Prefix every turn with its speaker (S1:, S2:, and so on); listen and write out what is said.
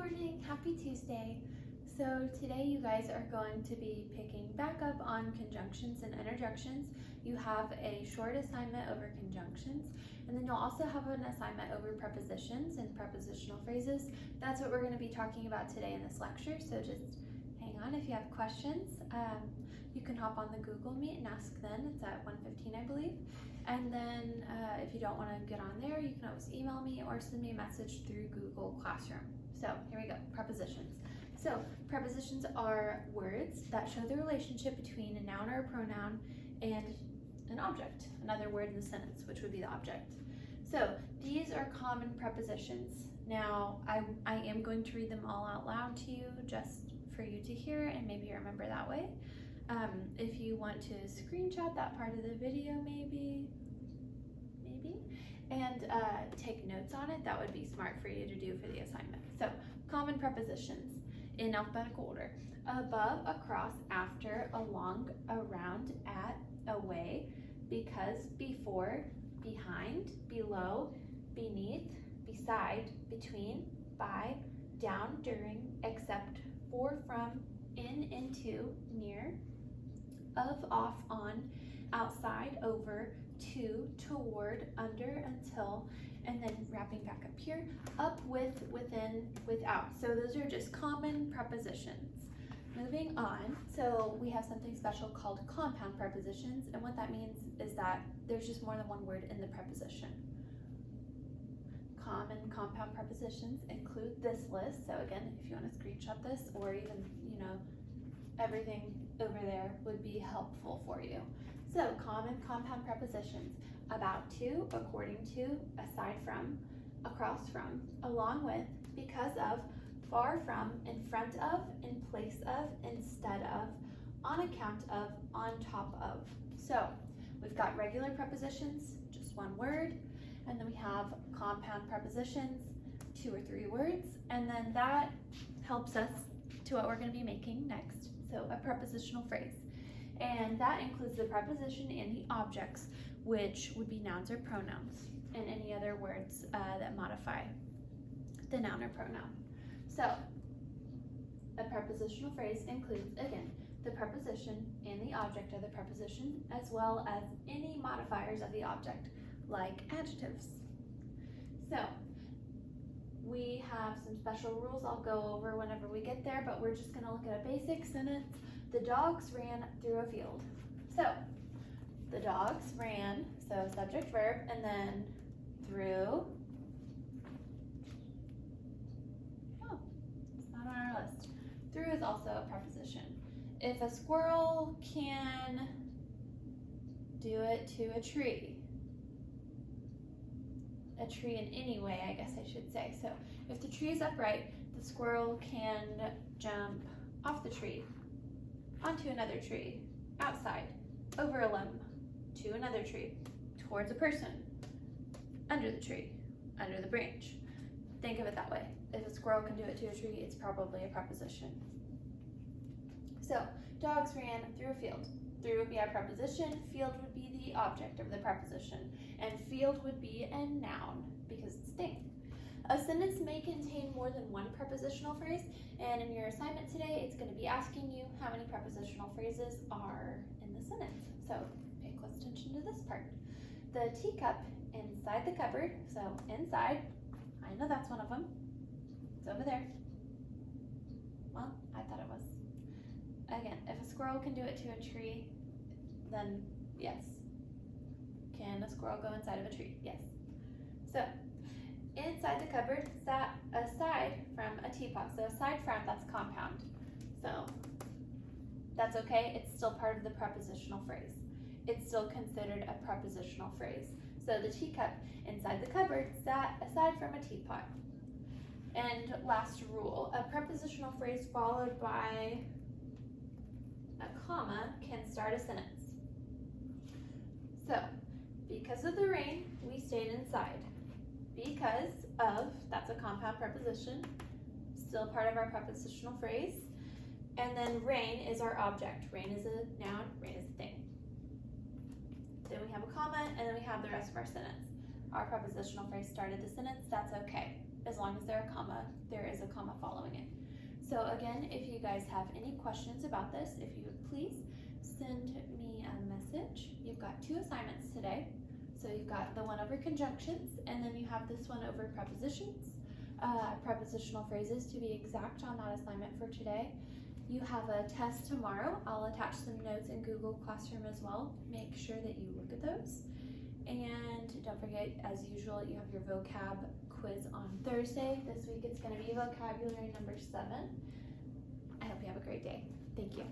S1: morning, happy Tuesday. So today you guys are going to be picking back up on conjunctions and interjections. You have a short assignment over conjunctions, and then you'll also have an assignment over prepositions and prepositional phrases. That's what we're going to be talking about today in this lecture, so just hang on. If you have questions, you can hop on the Google Meet and ask then. It's at 1:15, I believe. And then if you don't want to get on there, you can always email me or send me a message through Google Classroom. So here we go, prepositions. So prepositions are words that show the relationship between a noun or a pronoun and an object, another word in the sentence, which would be the object. So these are common prepositions. Now I am going to read them all out loud to you just for you to hear and maybe remember that way. If you want to screenshot that part of the video maybe, and take notes on it, that would be smart for you to do for the assignment. So common prepositions in alphabetical order: above, across, after, along, around, at, away, because, before, behind, below, beneath, beside, between, by, down, during, except, for, from, in, into, near, of, off, on, outside, over, to, toward, under, until, and then wrapping back up here, up, with, within, without. So those are just common prepositions. Moving on, so we have something special called compound prepositions, and what that means is that there's just more than one word in the preposition. Common compound prepositions include this list. So again, if you want to screenshot this, or even, everything over there would be helpful for you. So common compound prepositions: about to, according to, aside from, across from, along with, because of, far from, in front of, in place of, instead of, on account of, on top of. So we've got regular prepositions, just one word, and then we have compound prepositions, 2 or 3 words, and then that helps us to what we're going to be making next. So a prepositional phrase. And that includes the preposition and the objects, which would be nouns or pronouns, and any other words that modify the noun or pronoun. So a prepositional phrase includes, again, the preposition and the object of the preposition, as well as any modifiers of the object, like adjectives. So we have some special rules I'll go over whenever we get there, but we're just going to look at a basic sentence. The dogs ran through a field. So the dogs ran, so subject, verb, and then through. Oh, it's not on our list. Through is also a preposition. If a squirrel can do it to a tree in any way, I guess I should say. So if the tree is upright, the squirrel can jump off the tree, onto another tree, outside, over a limb, to another tree, towards a person, under the tree, under the branch. Think of it that way. If a squirrel can do it to a tree, it's probably a preposition. So dogs ran through a field. Through would be our preposition, field would be the object of the preposition, and field would be a noun because it's thing. A sentence may contain more than one prepositional phrase, and in your assignment today, it's going to be asking you how many prepositional phrases are in the sentence. So pay close attention to this part. The teacup inside the cupboard, so inside, I know that's one of them. It's over there. Well, I thought it was. Again, if a squirrel can do it to a tree, then yes. Can a squirrel go inside of a tree? Yes. So, inside the cupboard, sat aside from a teapot. So aside from, that's compound. So that's okay. It's still part of the prepositional phrase. It's still considered a prepositional phrase. So the teacup inside the cupboard sat aside from a teapot. And last rule, a prepositional phrase followed by a comma can start a sentence. So, because of the rain, we stayed inside. Because of, that's a compound preposition, still part of our prepositional phrase. And then rain is our object. Rain is a noun, rain is a thing. Then we have a comma, and then we have the rest of our sentence. our prepositional phrase started the sentence, that's okay, as long as there is a comma following it. So again, if you guys have any questions about this, if you would please send me a message. You've got 2 assignments today. So you've got the one over conjunctions, and then you have this one over prepositions, prepositional phrases to be exact on that assignment for today. You have a test tomorrow. I'll attach some notes in Google Classroom as well. Make sure that you look at those. And don't forget, as usual, you have your vocab quiz on Thursday. This week it's going to be vocabulary number 7. I hope you have a great day. Thank you.